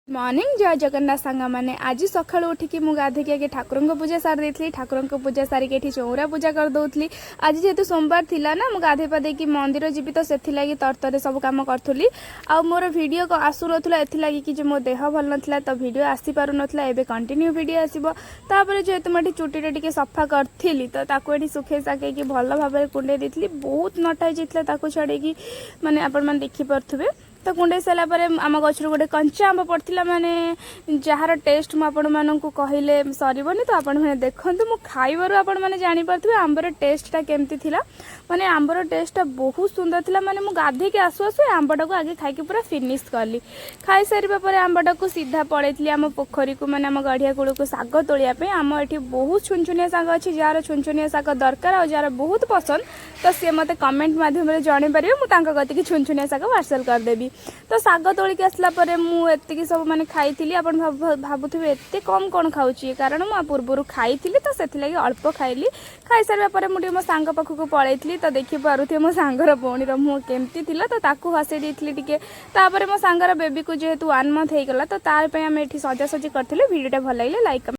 morning जय जगन्नाथ सांग मैंने आज सका उठिकी मुझे गाधे आगे ठाकुर पूजा सारी देती ठाकुर पूजा सारिक चौरा पूजा करदे आज जेहेतु सोमवार थिला ना मुझे गाधे पाधे मंदिर जीवी तो से तरतर सब कम करी आ मोर वीडियो को आसू ना कि मो देह भल ना तो वीडियो आसी पार नाला एवं कंटिन्यू वीडियो आसपर जेहेतु मुझे चुटी टे सफा करी तो ये सुखे साके भल भाव कुंडे दी बहुत नटा जाता छड़े माने आपण देखिपे तो कुंडे सारापर आम गचर गोटे कंचा आंब पड़ता माने जार टेस्ट मुझे कहले सरबनी तो आपण मैंने देखूँ मु खाइबार आपण मैंने जानीपे आंबर टेस्टा केमती थिला माने आंबर टेस्टा बहुत सुंदर थिला माने मु गाधे के आसु आसु आंबटा को आगे खाई पूरा फिनिश कली खाई सारा पर आंबटा को सीधा पड़े आम पोखरी को माने आम गढ़िया कूल को साग तोड़ापी आम ये बहुत छुनछुनिया साग अच्छी जार छुनछुनिया साग दरकार और जार बहुत पसंद तो सी मत कमेंट मध्यम जानी पारे मुझे गति छुनछुनिया साग पार्सल करदेवी तो साग तोलिक आसला मुझे सब मैंने खाई आप भावुवे एत कम कौन खाऊँ कारण मुझे पूर्वर खाई तो से अल्प खाइली खाई सारा मुझे मो सांग पाखक पलैली तो देखिपे मो सांगर भौणी मुह केमती तो ताकू हसई दी तापर मो सांगर बेबी को जेहेतु 1 मंथ होगला तो तार आम ये सजासजी करते भिडियोटा भल लगे लाइक